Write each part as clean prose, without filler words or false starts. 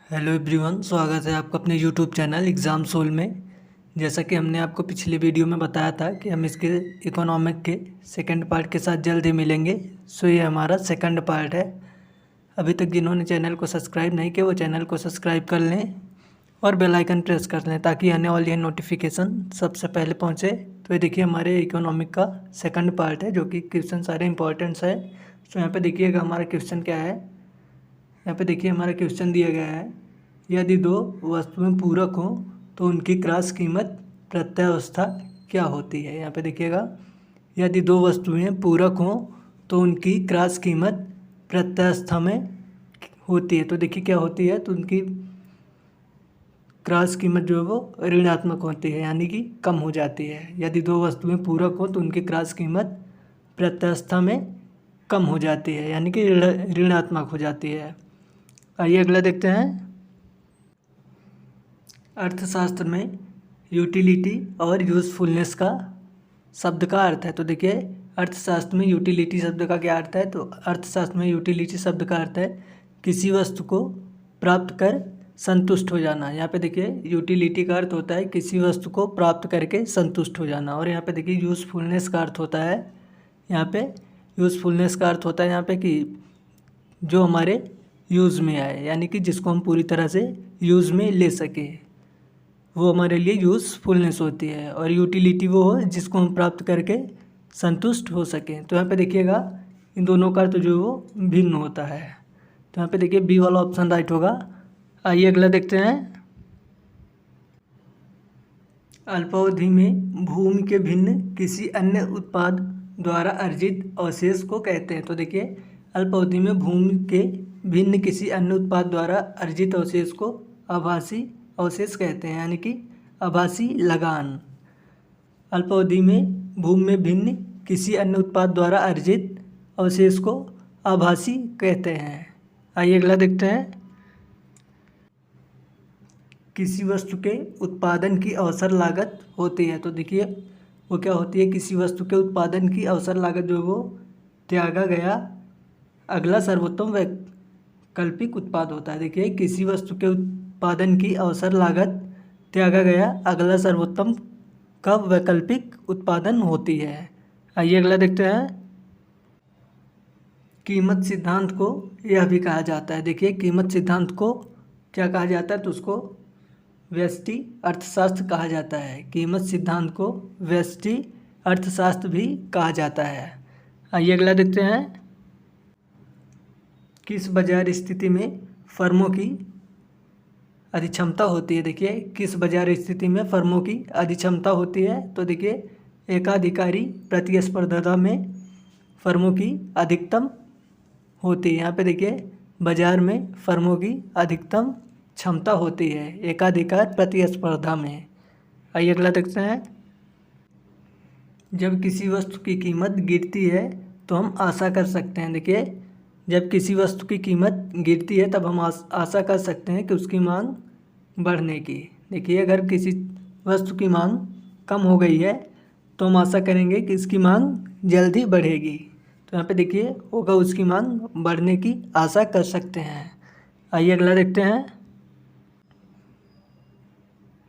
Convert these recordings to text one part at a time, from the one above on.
Hello everyone, स्वागत है आपका अपने यूट्यूब चैनल एग्ज़ाम सोल में। जैसा कि हमने आपको पिछले वीडियो में बताया था कि हम इसके इकोनॉमिक के सेकंड पार्ट के साथ जल्द ही मिलेंगे। सो ये हमारा सेकंड पार्ट है। अभी तक जिन्होंने चैनल को सब्सक्राइब नहीं किया वो चैनल को सब्सक्राइब कर लें और बेल आइकन प्रेस कर लें ताकि आने वाली ये नोटिफिकेशन सबसे पहले पहुँचे। तो ये देखिए हमारे इकोनॉमिक का सेकंड पार्ट है जो कि क्वेश्चन सारे इंपॉर्टेंट्स है। सो यहाँ पर देखिएगा हमारा क्वेश्चन क्या है। यहाँ पे देखिए हमारा क्वेश्चन दिया गया है, यदि दो वस्तुएं पूरक हों तो उनकी क्रॉस कीमत प्रत्यावस्था क्या होती है। यहाँ पे देखिएगा, यदि दो वस्तुएं पूरक हों तो उनकी क्रॉस कीमत प्रत्यावस्था में होती है। तो देखिए क्या होती है, तो उनकी क्रॉस कीमत जो है वो ऋणात्मक होती है, यानी कि कम हो जाती है। यदि दो वस्तुएं पूरक हों तो उनकी क्रॉस कीमत प्रत्यावस्था में कम हो जाती है, यानी कि ऋणात्मक हो जाती है। आइए अगला देखते हैं। अर्थशास्त्र में यूटिलिटी और यूज़फुलनेस का शब्द का अर्थ है। तो देखिए अर्थशास्त्र में यूटिलिटी शब्द का क्या अर्थ है, तो अर्थशास्त्र में यूटिलिटी शब्द का अर्थ है किसी वस्तु को प्राप्त कर संतुष्ट हो जाना। यहाँ पे देखिए यूटिलिटी का अर्थ होता है किसी वस्तु को प्राप्त करके संतुष्ट हो जाना। और यहाँ पे देखिए यूज़फुलनेस का अर्थ होता है, यहाँ पे यूज़फुलनेस का अर्थ होता है यहाँ पे कि जो हमारे यूज़ में आए, यानी कि जिसको हम पूरी तरह से यूज़ में ले सके, वो हमारे लिए यूज़फुलनेस होती है। और यूटिलिटी वो हो जिसको हम प्राप्त करके संतुष्ट हो सकें। तो यहाँ पे देखिएगा इन दोनों का अर्थ जो है वो भिन्न होता है। तो यहाँ पे देखिए बी वाला ऑप्शन राइट होगा। आइए अगला देखते हैं। अल्पावधि में भूमि के भिन्न किसी अन्य उत्पाद द्वारा अर्जित अवशेष को कहते हैं। तो देखिए अल्पावधि में भूमि के भिन्न किसी अन्य उत्पाद द्वारा अर्जित अवशेष को आभासी अवशेष कहते हैं, यानी कि आभासी लगान। अल्पावधि में भूमि में भिन्न किसी अन्य उत्पाद द्वारा अर्जित अवशेष को आभासी कहते हैं। आइए अगला देखते हैं। किसी वस्तु के उत्पादन की अवसर लागत होती है। तो देखिए वो क्या होती है, किसी वस्तु के उत्पादन की अवसर लागत जो वो त्यागा गया अगला सर्वोत्तम वैकल्पिक उत्पाद होता है। देखिए किसी वस्तु के उत्पादन की अवसर लागत त्यागा गया अगला सर्वोत्तम का वैकल्पिक उत्पादन होती है। आइए अगला देखते हैं। कीमत सिद्धांत को यह भी कहा जाता है। देखिए कीमत सिद्धांत को क्या कहा जाता है, तो उसको व्यष्टि अर्थशास्त्र कहा जाता है। कीमत सिद्धांत को व्यष्टि अर्थशास्त्र भी कहा जाता है। आइए अगला देखते हैं। किस बाजार स्थिति में फर्मों की अधिक्षमता होती है। देखिए किस बाजार स्थिति में फर्मों की अधिक्षमता होती है, तो देखिए एकाधिकारी प्रतिस्पर्धा में फर्मों की अधिकतम होती है। यहाँ पे देखिए बाजार में फर्मों की अधिकतम क्षमता होती है एकाधिकार प्रतिस्पर्धा में। आइए अगला देखते हैं। जब किसी वस्तु की कीमत गिरती है तो हम आशा कर सकते हैं। देखिए जब किसी वस्तु की कीमत गिरती है तब हम आशा कर सकते हैं कि उसकी मांग बढ़ने की। देखिए अगर किसी वस्तु की मांग कम हो गई है तो हम आशा करेंगे कि इसकी मांग जल्दी बढ़ेगी। तो यहाँ पे देखिए होगा उसकी मांग बढ़ने की आशा कर सकते हैं। आइए अगला देखते हैं।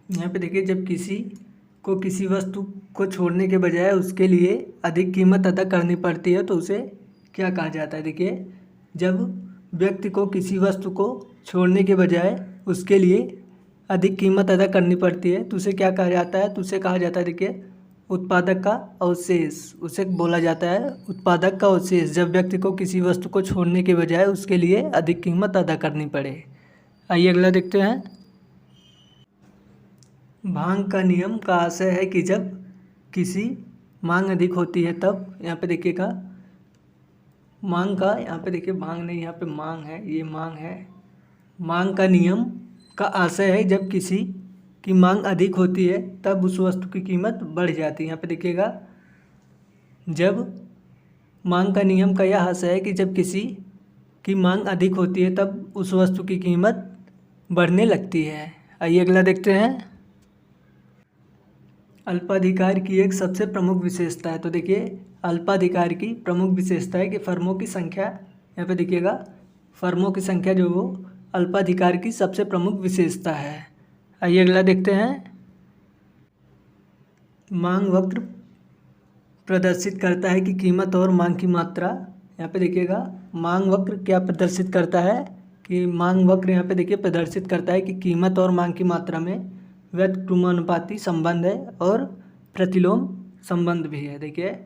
यहाँ पे देखिए जब किसी को किसी वस्तु को छोड़ने के बजाय उसके लिए अधिक कीमत अदा करनी पड़ती है तो उसे क्या कहा जाता है। देखिए जब व्यक्ति को किसी वस्तु को छोड़ने के बजाय उसके लिए अधिक कीमत अदा करनी पड़ती है तो उसे क्या कहा जाता है, तो उसे कहा जाता है देखिए उत्पादक का अवशेष। उसे बोला जाता है उत्पादक का अवशेष, जब व्यक्ति को किसी वस्तु को छोड़ने के बजाय उसके लिए अधिक कीमत अदा करनी पड़े। आइए अगला देखते हैं। भांग का नियम का आशय है कि जब किसी मांग अधिक होती है तब, यहाँ पे देखिएगा मांग का, यहाँ पे देखिए भांग नहीं यहाँ पे मांग है, ये मांग है। मांग का नियम का आशय है जब किसी की मांग अधिक होती है तब उस वस्तु की कीमत बढ़ जाती है। यहाँ पे देखिएगा जब मांग का नियम का यह आशय है कि जब किसी की मांग अधिक होती है तब उस वस्तु की कीमत बढ़ने लगती है। आइए अगला देखते हैं। अल्पाधिकार की एक सबसे प्रमुख विशेषता है। तो देखिए अल्पाधिकार की प्रमुख विशेषता है कि फर्मों की संख्या, यहाँ पे देखिएगा फर्मों की संख्या जो वो अल्पाधिकार की सबसे प्रमुख विशेषता है। आइए अगला देखते हैं। मांग वक्र प्रदर्शित करता है कि कीमत और मांग की मात्रा, यहाँ पे देखिएगा मांग वक्र क्या प्रदर्शित करता है कि मांग वक्र यहाँ पे देखिए प्रदर्शित करता है कि कीमत और मांग की मात्रा में व्युत्क्रमानुपाती संबंध है और प्रतिलोम संबंध भी है। देखिए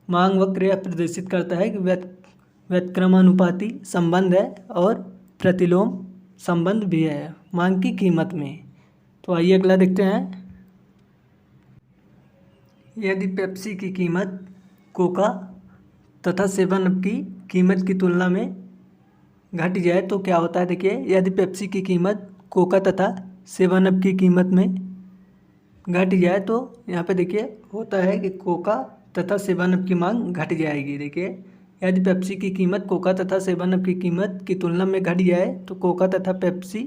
मांग वक्र यह प्रदर्शित करता है कि व्युत्क्रमानुपाती संबंध है और प्रतिलोम संबंध भी है मांग की कीमत में। तो आइए अगला देखते हैं। यदि पेप्सी की कीमत कोका तथा 7 अप की कीमत की तुलना में घट जाए तो क्या होता है। देखिए यदि पेप्सी की कीमत कोका तथा 7 अप की कीमत में घट जाए तो यहाँ पे देखिए होता है कि कोका तथा 7 अप की मांग घट जाएगी। देखिए यदि पेप्सी की कीमत कोका तथा 7 अप की कीमत की तुलना में घट जाए तो कोका तथा पेप्सी,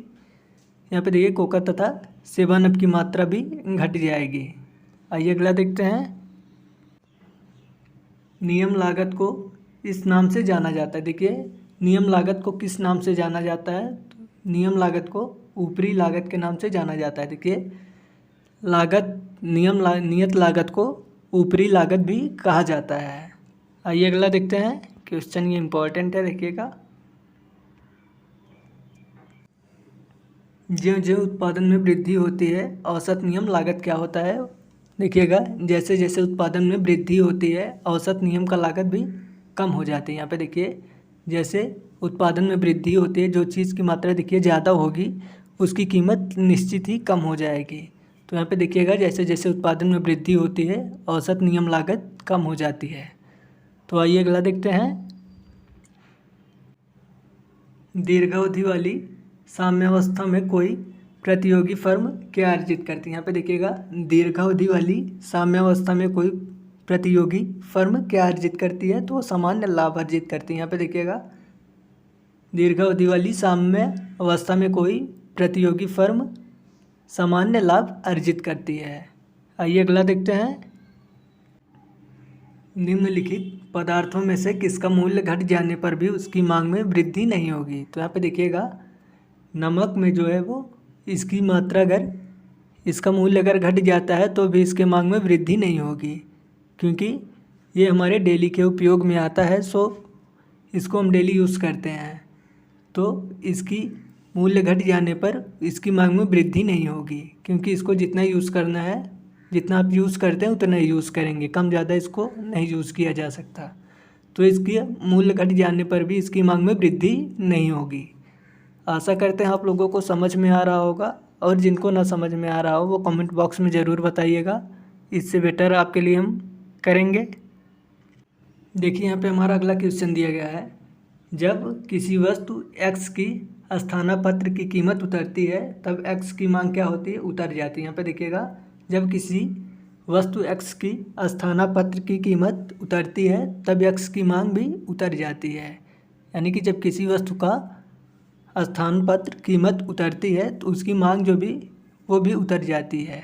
यहाँ पे देखिए कोका तथा 7 अप की मात्रा भी घट जाएगी। आइए अगला देखते हैं। नियम लागत को इस नाम से जाना जाता है। देखिए नियम लागत को किस नाम से जाना जाता है। तो नियम लागत को ऊपरी लागत के नाम से जाना जाता है। देखिए नियत लागत को ऊपरी लागत भी कहा जाता है। आइए अगला देखते हैं। क्वेश्चन ये इम्पोर्टेंट है, देखिएगा। ज्यों ज्यों उत्पादन में वृद्धि होती है औसत नियम लागत क्या होता है। देखिएगा जैसे जैसे उत्पादन में वृद्धि होती है औसत नियम का लागत भी कम हो जाती है। यहाँ पे देखिए जैसे उत्पादन में वृद्धि होती है, जो चीज़ की मात्रा देखिए ज़्यादा होगी उसकी कीमत निश्चित ही कम हो जाएगी। तो यहाँ पे देखिएगा जैसे जैसे उत्पादन में वृद्धि होती है औसत नियम लागत कम हो जाती है। तो आइए अगला देखते हैं। दीर्घावधि वाली साम्यावस्था में कोई प्रतियोगी फर्म क्या अर्जित करती है। यहाँ पे देखिएगा दीर्घावधि वाली साम्यावस्था में कोई प्रतियोगी फर्म क्या अर्जित करती है, तो सामान्य लाभ अर्जित करती है। यहाँ पे देखिएगा दीर्घावधि वाली साम्य अवस्था में कोई प्रतियोगी फर्म सामान्य लाभ अर्जित करती है। आइए अगला देखते हैं। निम्नलिखित पदार्थों में से किसका मूल्य घट जाने पर भी उसकी मांग में वृद्धि नहीं होगी। तो यहाँ पे देखिएगा नमक में जो है वो इसकी मात्रा अगर इसका मूल्य अगर घट जाता है तो भी इसके मांग में वृद्धि नहीं होगी, क्योंकि ये हमारे डेली के उपयोग में आता है। सो इसको हम डेली यूज़ करते हैं, तो इसकी मूल्य घट जाने पर इसकी मांग में वृद्धि नहीं होगी, क्योंकि इसको जितना यूज़ करना है, जितना आप यूज़ करते हैं उतना ही यूज़ करेंगे, कम ज़्यादा इसको नहीं यूज़ किया जा सकता। तो इसकी मूल्य घट जाने पर भी इसकी मांग में वृद्धि नहीं होगी। आशा करते हैं आप लोगों को समझ में आ रहा होगा, और जिनको ना समझ में आ रहा हो वो कमेंट बॉक्स में ज़रूर बताइएगा, इससे बेटर आपके लिए हम करेंगे। देखिए यहाँ पे हमारा अगला क्वेश्चन दिया गया है। जब किसी वस्तु x की स्थानापन्न की कीमत उतरती है तब x की मांग क्या होती है, उतर जाती है। यहाँ पे देखिएगा जब किसी वस्तु x की स्थानापन्न की कीमत उतरती है तब x की मांग भी उतर जाती है। यानी कि जब किसी वस्तु का स्थानापन्न कीमत उतरती है तो उसकी मांग जो भी वो भी उतर जाती है।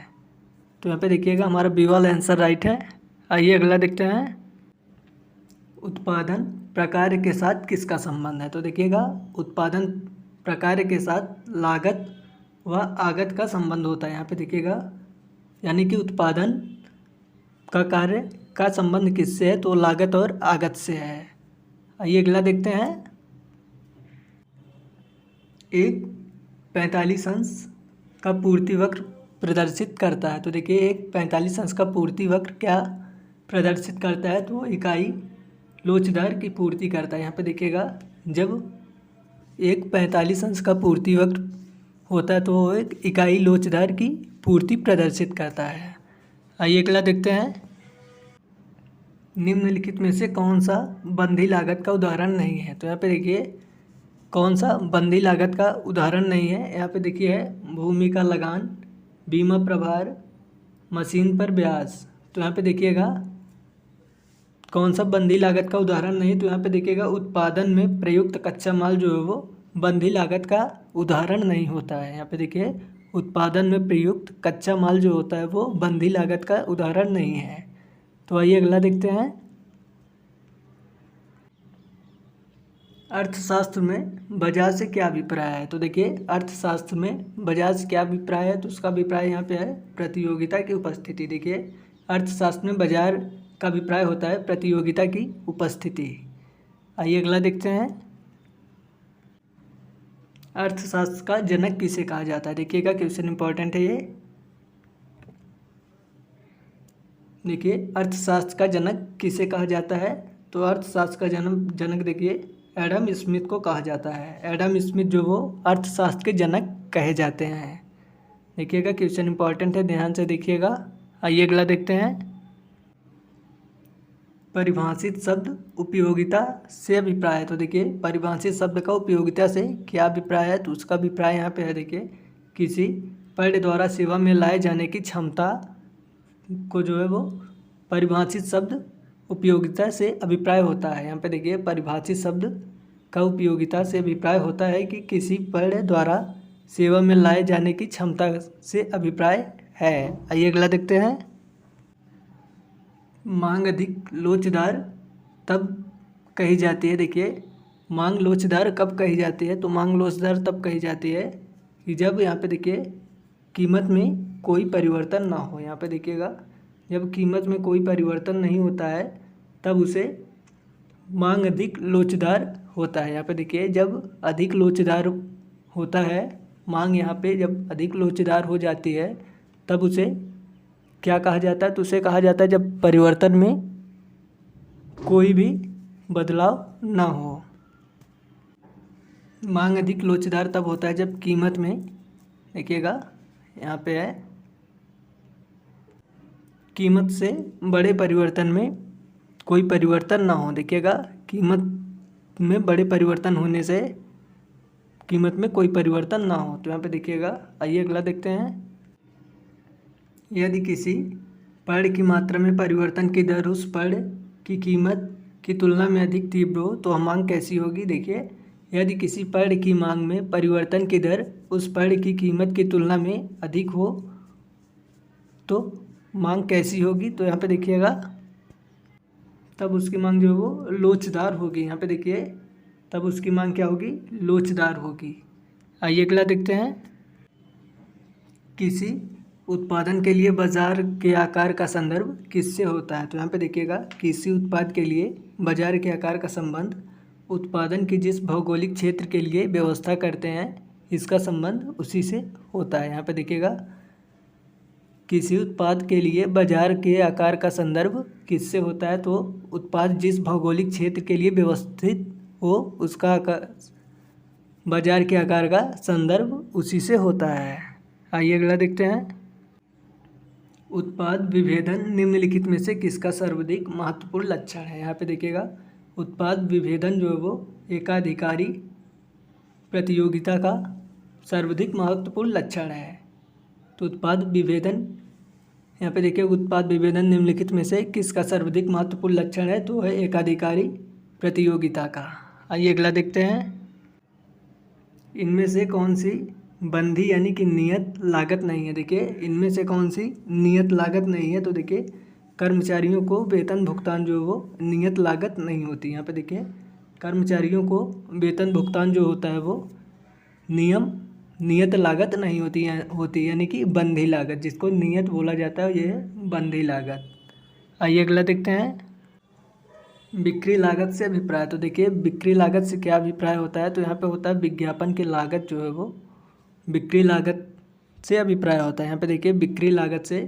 तो यहाँ पे देखिएगा हमारा बी वाला आंसर राइट है। आइए अगला देखते हैं। उत्पादन प्रकार के साथ किसका संबंध है। तो देखिएगा उत्पादन प्रकार के साथ लागत व आगत का संबंध होता है। यहाँ पे देखिएगा यानी कि उत्पादन का कार्य का संबंध किससे है, तो लागत और आगत से है। आइए अगला देखते हैं। एक 45 अंश का पूर्ति वक्र प्रदर्शित करता है। तो देखिए एक 45 अंश का पूर्ति वक्र क्या प्रदर्शित करता है, तो इकाई लोचदार की पूर्ति करता है। यहाँ पे देखिएगा जब एक 45 अंश का पूर्ति वक्र होता है तो वो एक इकाई लोचदार की पूर्ति प्रदर्शित करता है। आइए अगला देखते हैं। निम्नलिखित में से कौन सा बंधी लागत का उदाहरण नहीं है। तो यहाँ पे देखिए कौन सा बंधी लागत का उदाहरण नहीं है। यहाँ पे देखिए है भूमि का लगान, बीमा प्रभार, मशीन पर ब्याज। तो यहाँ पे देखिएगा कौन सा बंधी लागत का उदाहरण नहीं, तो यहाँ पे देखिएगा उत्पादन में प्रयुक्त कच्चा माल जो है वो बंधी लागत का उदाहरण नहीं होता है। यहाँ पे देखिए उत्पादन में प्रयुक्त कच्चा माल जो होता है वो बंधी लागत का उदाहरण नहीं है। तो आइए अगला देखते हैं। अर्थशास्त्र में बाजार से क्या अभिप्राय है? तो देखिए, अर्थशास्त्र में बाजार से क्या अभिप्राय है, तो उसका अभिप्राय यहाँ पे है प्रतियोगिता की उपस्थिति। देखिए, अर्थशास्त्र में बाजार का अभिप्राय होता है प्रतियोगिता की उपस्थिति। आइए अगला देखते हैं। अर्थशास्त्र का जनक किसे कहा जाता है? देखिएगा, क्वेश्चन इंपॉर्टेंट है ये। देखिए, अर्थशास्त्र का जनक किसे कहा जाता है? तो अर्थशास्त्र का जनक देखिए एडम स्मिथ को कहा जाता है। एडम स्मिथ जो वो अर्थशास्त्र के जनक कहे जाते हैं। देखिएगा, क्वेश्चन इंपॉर्टेंट है, ध्यान से देखिएगा। आइए अगला देखते हैं। परिभाषित शब्द उपयोगिता से अभिप्राय। तो देखिए, परिभाषित शब्द का उपयोगिता से क्या अभिप्राय है? तो उसका अभिप्राय यहाँ पे है, देखिए, किसी पर्य द्वारा सेवा में लाए जाने की क्षमता को जो है वो परिभाषित शब्द उपयोगिता से अभिप्राय होता है। यहाँ पे देखिए, परिभाषित शब्द का उपयोगिता से अभिप्राय होता है कि किसी पर्य द्वारा सेवा में लाए जाने की क्षमता से अभिप्राय है। आइए अगला देखते हैं। मांग अधिक लोचदार तब कही जाती है। देखिए, मांग लोचदार कब कही जाती है? तो मांग लोचदार तब कही जाती है कि जब यहाँ पे देखिए कीमत में कोई परिवर्तन ना हो। यहाँ पे देखिएगा, जब कीमत में कोई परिवर्तन नहीं होता है तब उसे मांग अधिक लोचदार होता है। यहाँ पे देखिए, जब अधिक लोचदार होता है मांग, यहाँ पे जब अधिक लोचदार हो जाती है तब उसे क्या कहा जाता है? तो उसे कहा जाता है जब परिवर्तन में कोई भी बदलाव ना हो। मांग अधिक लोचदार तब होता है जब कीमत में, देखिएगा यहाँ पे है, कीमत से बड़े परिवर्तन में कोई परिवर्तन ना हो। देखिएगा, कीमत में बड़े परिवर्तन होने से कीमत में कोई परिवर्तन ना हो। तो यहाँ पे देखिएगा, आइए अगला देखते हैं। यदि किसी पर्य की मात्रा में परिवर्तन की दर उस पर्य की कीमत की तुलना में अधिक तीव्र हो तो मांग कैसी होगी? देखिए, यदि किसी पर्य की मांग में परिवर्तन की दर उस पर्य की कीमत की तुलना में अधिक हो तो मांग कैसी होगी? तो यहाँ पे देखिएगा, तब उसकी मांग जो है वो लोचदार होगी। यहाँ पे देखिए, तब उसकी मांग क्या होगी? लोचदार होगी। आइए अगला देखते हैं। किसी उत्पादन के लिए बाजार के आकार का संदर्भ किससे होता है? तो यहाँ पे देखिएगा, किसी उत्पाद के लिए बाजार के आकार का संबंध उत्पादन की जिस भौगोलिक क्षेत्र के लिए व्यवस्था करते हैं इसका संबंध उसी से होता है। यहाँ पे देखिएगा, किसी उत्पाद के लिए बाजार के आकार का संदर्भ किससे होता है? तो उत्पाद जिस भौगोलिक क्षेत्र के लिए व्यवस्थित हो उसका बाजार के आकार का संदर्भ उसी से होता है। आइए अगला देखते हैं। उत्पाद विभेदन निम्नलिखित में से किसका सर्वाधिक महत्वपूर्ण लक्षण है? यहाँ पे देखिएगा, उत्पाद विभेदन जो है वो एकाधिकारी प्रतियोगिता का सर्वाधिक महत्वपूर्ण लक्षण है। तो उत्पाद विभेदन, यहाँ पे देखिए, उत्पाद विभेदन निम्नलिखित में से किसका सर्वाधिक महत्वपूर्ण लक्षण है? तो है एकाधिकारी प्रतियोगिता का। आइए अगला देखते हैं। इनमें से कौन सी बंधी यानी कि नियत लागत नहीं है? देखिए, इनमें से कौन सी नियत लागत नहीं है? तो देखिए, कर्मचारियों को वेतन भुगतान जो वो नियत लागत नहीं होती। यहाँ पे देखिए, कर्मचारियों को वेतन भुगतान जो होता है वो नियत लागत नहीं होती यानी कि बंधी लागत, जिसको नियत बोला जाता है, ये है बंधी लागत। आइए अगला देखते हैं। बिक्री लागत से अभिप्राय। तो देखिए, बिक्री लागत से क्या अभिप्राय होता है? तो यहाँ पे होता है विज्ञापन की लागत जो है वो बिक्री लागत से अभिप्राय होता है। यहाँ पे देखिए, बिक्री लागत से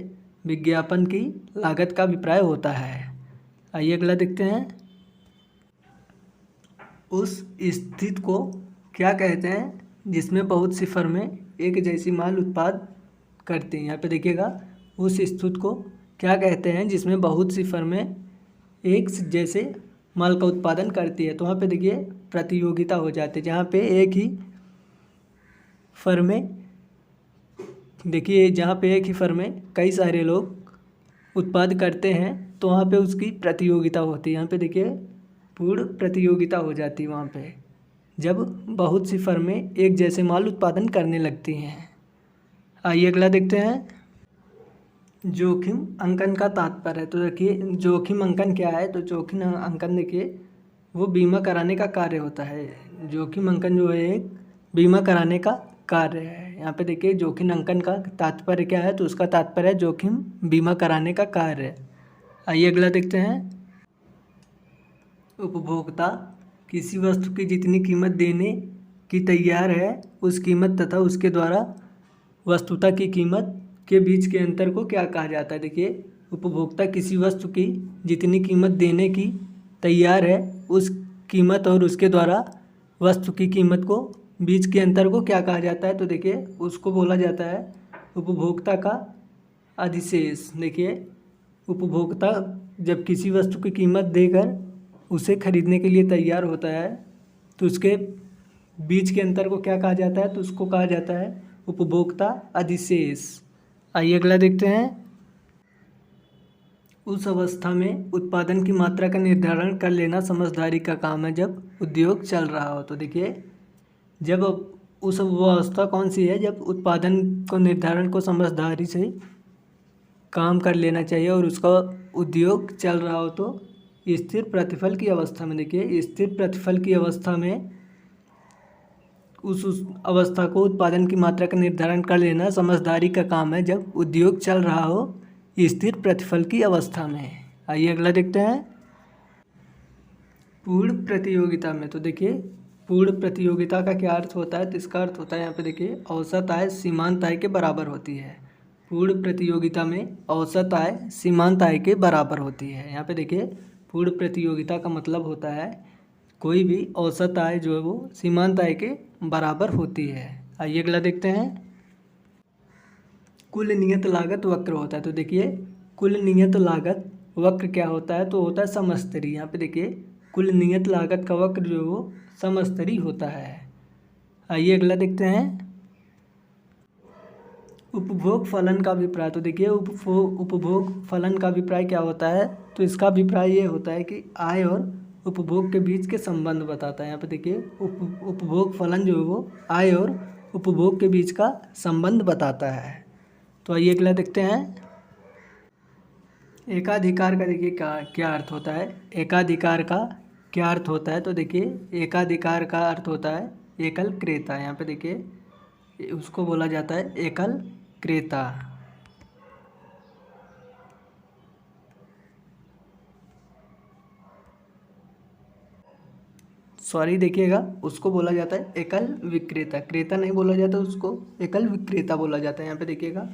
विज्ञापन की लागत का अभिप्राय होता है। आइए अगला देखते हैं। उस स्थिति को क्या कहते हैं जिसमें बहुत सी फर्में एक जैसी माल उत्पाद करती हैं? यहाँ पे देखिएगा, उस स्थिति को क्या कहते हैं जिसमें बहुत सी फर्में एक जैसे माल का उत्पादन करती है? तो वहाँ पे देखिए प्रतियोगिता हो जाती है। जहाँ पे एक ही फर्में, देखिए जहाँ पे एक ही फर्में कई सारे लोग उत्पाद करते हैं तो वहाँ पे उसकी प्रतियोगिता होती है। यहाँ पे देखिए पूर्ण प्रतियोगिता हो जाती है वहाँ पे, जब बहुत सी फर्में एक जैसे माल उत्पादन करने लगती हैं। आइए अगला देखते हैं। जोखिम अंकन का तात्पर्य है। तो देखिए, जोखिम अंकन क्या है? तो जोखिम अंकन देखिए वो बीमा कराने का कार्य होता है। जोखिम अंकन जो है एक बीमा कराने का कार्य है। यहाँ पे देखिए जोखिम अंकन का तात्पर्य क्या है, तो उसका तात्पर्य है जोखिम बीमा कराने का कार्य है। आइए अगला देखते हैं। उपभोक्ता किसी वस्तु की जितनी कीमत देने की तैयार है उस कीमत तथा उसके द्वारा वस्तुता की कीमत के बीच के अंतर को क्या कहा जाता है। देखिए उपभोक्ता किसी वस्तु की जितनी कीमत देने की तैयार है उस कीमत और उसके द्वारा वस्तु की कीमत को बीच के अंतर को क्या कहा जाता है, तो देखिए उसको बोला जाता है उपभोक्ता का अधिशेष। देखिए उपभोक्ता जब किसी वस्तु की कीमत देकर उसे खरीदने के लिए तैयार होता है तो उसके बीच के अंतर को क्या कहा जाता है, तो उसको कहा जाता है उपभोक्ता अधिशेष। आइए अगला देखते हैं। उस अवस्था में उत्पादन की मात्रा का निर्धारण कर लेना समझदारी का काम है जब उद्योग चल रहा हो। तो देखिए जब उस वो अवस्था कौन सी है जब उत्पादन को निर्धारण को समझदारी से काम कर लेना चाहिए और उसका उद्योग चल रहा हो। तो स्थिर प्रतिफल की अवस्था में, देखिए स्थिर प्रतिफल की अवस्था में उस अवस्था को उत्पादन की मात्रा का निर्धारण कर लेना समझदारी का काम है जब उद्योग चल रहा हो स्थिर प्रतिफल की अवस्था में। आइए अगला देखते हैं। पूर्ण प्रतियोगिता में, तो देखिए पूर्ण प्रतियोगिता का क्या अर्थ होता है, तो इसका अर्थ होता है यहाँ पे देखिए औसत आय सीमांत आय के बराबर होती है। पूर्ण प्रतियोगिता में औसत आय सीमांत आय के बराबर होती है। यहाँ पे देखिए पूर्ण प्रतियोगिता का मतलब होता है कोई भी औसत आय जो है वो सीमांत आय के बराबर होती है। आइए अगला देखते हैं। कुल नियत लागत वक्र होता है। तो देखिए कुल नियत लागत वक्र क्या होता है, तो होता है समस्तरी। यहाँ पे देखिए कुल नियत लागत का वक्र जो है वो समस्तरी होता है। आइए अगला देखते हैं। उपभोग फलन का अभिप्राय, तो देखिए उपभोग फलन का अभिप्राय क्या होता है, तो इसका अभिप्राय ये होता है कि आय और उपभोग के बीच के संबंध बताता है। यहाँ पे देखिए उपभोग फलन जो है वो आय और उपभोग के बीच का संबंध बताता है। तो आइए अगला देखते हैं। एकाधिकार का देखिए क्या अर्थ होता है, एकाधिकार का क्या अर्थ होता है, तो देखिए एकाधिकार का अर्थ होता है एकल क्रेता। यहाँ पे देखिए उसको बोला जाता है एकल क्रेता। सॉरी देखिएगा उसको बोला जाता है एकल विक्रेता, क्रेता नहीं बोला जाता, उसको एकल विक्रेता बोला जाता है। यहाँ पे देखिएगा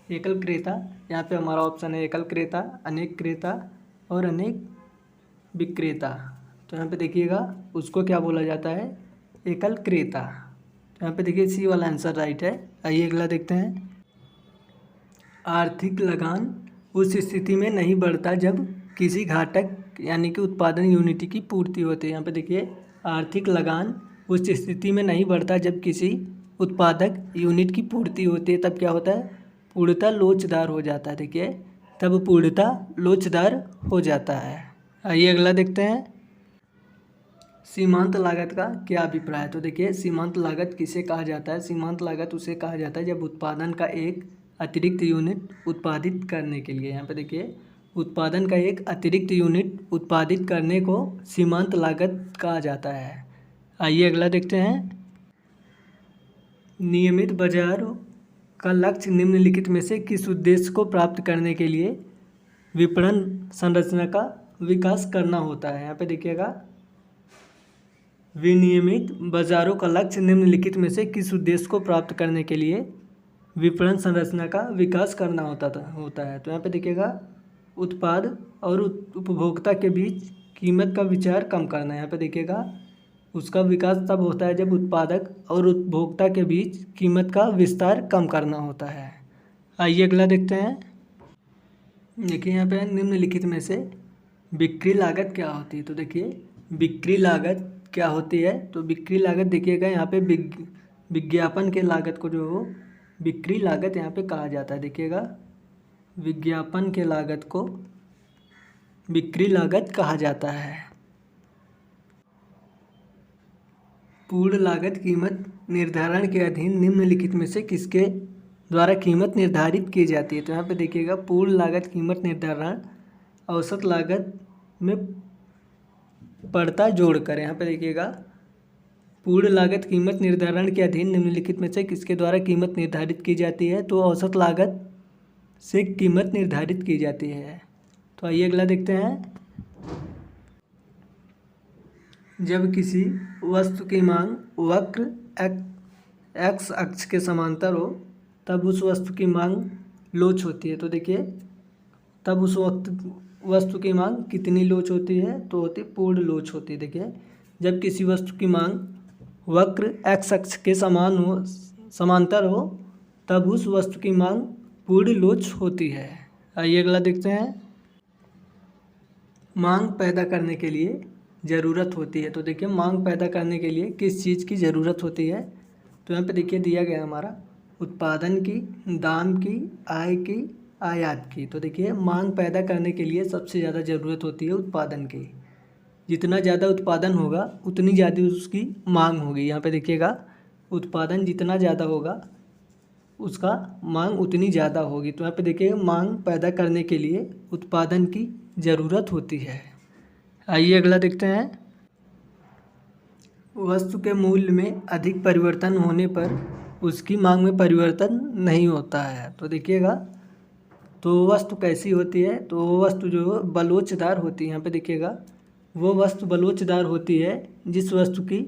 एकल क्रेता, यहाँ पे हमारा ऑप्शन है एकल क्रेता, अनेक क्रेता और अनेक विक्रेता। तो यहाँ पे देखिएगा उसको क्या बोला जाता है, एकल क्रेता। तो यहाँ पे देखिए सी वाला आंसर राइट है। आइए अगला देखते हैं। आर्थिक लगान उस स्थिति में नहीं बढ़ता जब किसी घटक यानी कि उत्पादन यूनिट की पूर्ति होती है। यहाँ पे देखिए आर्थिक लगान उस स्थिति में नहीं बढ़ता जब किसी उत्पादक यूनिट की पूर्ति होती है। तब क्या होता है, पूर्णतः लोचदार हो जाता है। देखिए तब पूर्णतः लोचदार हो जाता है। आइए अगला देखते हैं। सीमांत लागत का क्या अभिप्राय है, तो देखिए सीमांत लागत किसे कहा जाता है, सीमांत लागत उसे कहा जाता है जब उत्पादन का एक अतिरिक्त यूनिट उत्पादित करने के लिए, यहाँ पे देखिए उत्पादन का एक अतिरिक्त यूनिट उत्पादित करने को सीमांत लागत कहा जाता है। आइए अगला देखते हैं। नियमित बाजार का लक्ष्य निम्नलिखित में से किस उद्देश्य को प्राप्त करने के लिए विपणन संरचना का विकास करना होता है। यहाँ पे देखिएगा विनियमित बाजारों का लक्ष्य निम्नलिखित में से किस उद्देश्य को प्राप्त करने के लिए विपणन संरचना का विकास करना होता है। तो यहाँ पे देखिएगा उत्पाद और उपभोक्ता के बीच कीमत का विचार कम करना है। यहाँ पे देखिएगा उसका विकास तब होता है जब उत्पादक और उपभोक्ता के बीच कीमत का विस्तार कम करना होता है। आइए अगला देखते हैं। देखिए यहाँ पे निम्नलिखित में से बिक्री लागत क्या होती है, तो देखिए बिक्री लागत क्या होती है, तो बिक्री लागत देखिएगा यहाँ पे विज्ञापन के लागत को जो हो बिक्री लागत यहाँ पे कहा जाता है। देखिएगा विज्ञापन के लागत को बिक्री लागत कहा जाता है। पूर्ण लागत कीमत निर्धारण के अधीन निम्नलिखित में से किसके द्वारा कीमत निर्धारित की जाती है। तो यहाँ पे देखिएगा पूर्ण लागत कीमत निर्धारण औसत लागत में पड़ता जोड़कर। यहाँ पे देखिएगा, पूर्ण लागत कीमत निर्धारण के अधीन निम्नलिखित में से किसके द्वारा कीमत निर्धारित की जाती है? तो औसत लागत से कीमत निर्धारित की जाती है। तो आइए अगला देखते हैं। जब किसी वस्तु की मांग वक्र एक्स अक्ष के समांतर हो तब उस वस्तु की मांग लोच होती है। तो देखिए, तब उस वस्तु की मांग कितनी लोच होती है? तो होती पूर्ण लोच होती है। देखिए, जब किसी वस्तु की मांग वक्र एक्स अक्ष के समांतर हो तब उस वस्तु की मांग पूर्ण लोच होती है। आइए अगला देखते हैं। मांग पैदा करने के लिए ज़रूरत होती है। तो देखिए, मांग पैदा करने के लिए किस चीज़ की ज़रूरत होती है? तो यहाँ पे देखिए दिया गया हमारा उत्पादन की, दाम की, आय की, आयात की। तो देखिए, मांग पैदा करने के लिए सबसे ज़्यादा ज़रूरत होती है उत्पादन की। जितना ज़्यादा उत्पादन होगा उतनी ज़्यादा उसकी मांग होगी। यहाँ पे देखिएगा, उत्पादन जितना ज़्यादा होगा उसका मांग उतनी ज़्यादा होगी। तो यहाँ पे देखिए, मांग पैदा करने के लिए उत्पादन की ज़रूरत होती है। आइए अगला देखते हैं। वस्तु के मूल्य में अधिक परिवर्तन होने पर उसकी मांग में परिवर्तन नहीं होता है। तो देखिएगा, तो वस्तु कैसी होती है? तो वो वस्तु जो बलोचदार होती है। यहाँ पे देखिएगा, वो वस्तु बलोचदार होती है जिस वस्तु की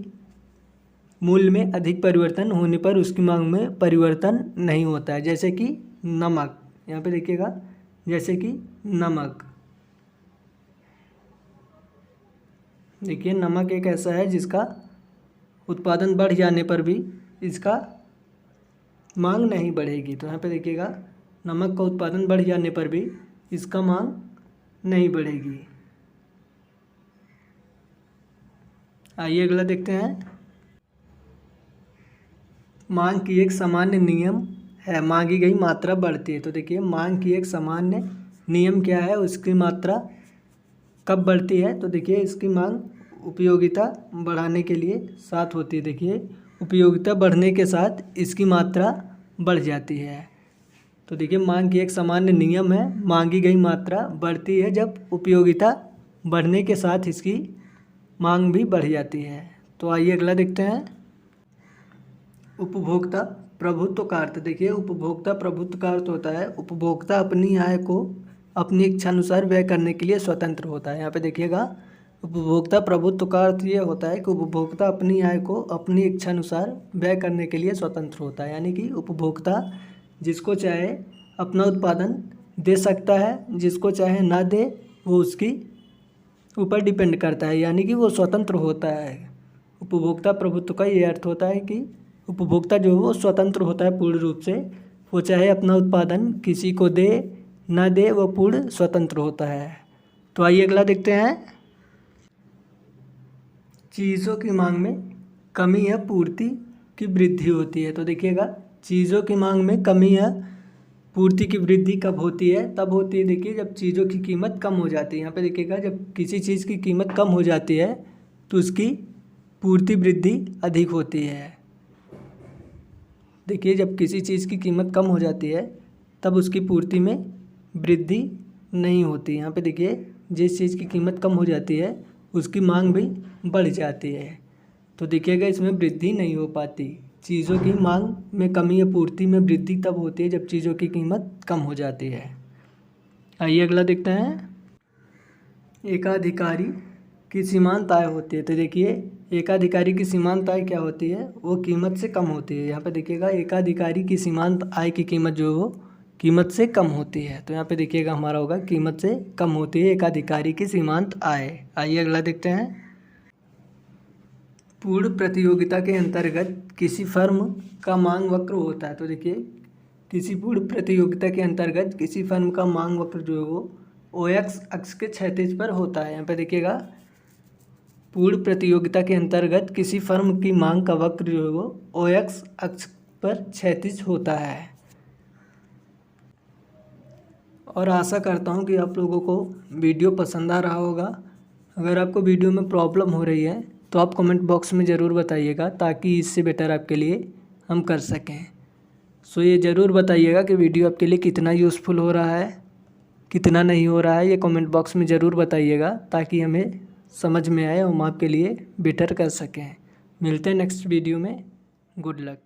मूल्य में अधिक परिवर्तन होने पर उसकी मांग में परिवर्तन नहीं होता है। जैसे कि नमक। यहाँ पे देखिएगा, जैसे कि नमक। देखिए, नमक एक ऐसा है जिसका उत्पादन बढ़ जाने पर भी इसका मांग नहीं बढ़ेगी। तो यहाँ पे देखिएगा, नमक का उत्पादन बढ़ जाने पर भी इसका मांग नहीं बढ़ेगी। आइए अगला देखते हैं। मांग की एक सामान्य नियम है, मांगी गई मात्रा बढ़ती है। तो देखिए, मांग की एक सामान्य नियम क्या है? उसकी मात्रा कब बढ़ती है? तो देखिए, इसकी मांग उपयोगिता बढ़ाने के लिए साथ होती है। देखिए, उपयोगिता बढ़ने के साथ इसकी मात्रा बढ़ जाती है। तो देखिए, मांग की एक सामान्य नियम है, मांगी गई मात्रा बढ़ती है जब उपयोगिता बढ़ने के साथ इसकी मांग भी बढ़ जाती है। तो आइए अगला देखते हैं। उपभोक्ता प्रभुत्व का अर्थ। देखिए, उपभोक्ता प्रभुत्व का अर्थ होता है उपभोक्ता अपनी आय को अपनी इच्छानुसार व्यय करने के लिए स्वतंत्र होता है। यहाँ पे देखिएगा, उपभोक्ता प्रभुत्व का अर्थ ये होता है कि उपभोक्ता अपनी आय को अपनी इच्छानुसार व्यय करने के लिए स्वतंत्र होता है। यानी कि उपभोक्ता जिसको चाहे अपना उत्पादन दे सकता है, जिसको चाहे ना दे, वो उसकी ऊपर डिपेंड करता है। यानी कि वो स्वतंत्र होता है। उपभोक्ता प्रभुत्व का ये अर्थ होता है कि उपभोक्ता जो है वो स्वतंत्र होता है पूर्ण रूप से। वो चाहे अपना उत्पादन किसी को दे ना दे, वो पूर्ण स्वतंत्र होता है। तो आइए अगला देखते हैं। चीज़ों की मांग में कमी या पूर्ति की वृद्धि होती है। तो देखिएगा, चीज़ों की मांग में कमी या पूर्ति की वृद्धि कब होती है? तब होती है देखिए, जब चीज़ों की कीमत कम हो जाती है। यहाँ पे देखिएगा, जब किसी चीज़ की कीमत कम हो जाती है तो उसकी पूर्ति वृद्धि अधिक होती है। देखिए, जब किसी चीज़ की कीमत कम हो जाती है तब उसकी पूर्ति में वृद्धि नहीं होती। यहाँ पे देखिए, जिस चीज़ की कीमत कम हो जाती है उसकी मांग भी बढ़ जाती है। तो देखिएगा, इसमें वृद्धि नहीं हो पाती। चीज़ों की मांग में कमी या पूर्ति में वृद्धि तब होती है जब चीज़ों की कीमत कम हो जाती है। आइए अगला देखते हैं। एकाधिकारी की सीमांत आय होती है। तो देखिए, एकाधिकारी की सीमांत आय क्या होती है? वो कीमत से कम होती है। यहाँ पे देखिएगा, एकाधिकारी की सीमांत आय की कीमत जो है वो कीमत से कम होती है। तो यहाँ पे देखिएगा हमारा होगा कीमत से कम होती है एकाधिकारी की सीमांत आय। आइए अगला देखते हैं। पूर्ण प्रतियोगिता के अंतर्गत किसी फर्म का मांग वक्र होता है। तो देखिए, किसी पूर्ण प्रतियोगिता के अंतर्गत किसी फर्म का मांग वक्र जो है वो OX अक्ष के क्षैतिज पर होता है। यहाँ पे देखिएगा, पूर्ण प्रतियोगिता के अंतर्गत किसी फर्म की मांग का वक्र जो है वो OX अक्ष पर क्षैतिज होता है। और आशा करता हूँ कि आप लोगों को वीडियो पसंद आ रहा होगा। अगर आपको वीडियो में प्रॉब्लम हो रही है तो आप कमेंट बॉक्स में ज़रूर बताइएगा, ताकि इससे बेटर आपके लिए हम कर सकें। सो ये ज़रूर बताइएगा कि वीडियो आपके लिए कितना यूज़फुल हो रहा है, कितना नहीं हो रहा है। ये कमेंट बॉक्स में ज़रूर बताइएगा, ताकि हमें समझ में आए, हम आपके लिए बेटर कर सकें। मिलते हैं नेक्स्ट वीडियो में। Good luck.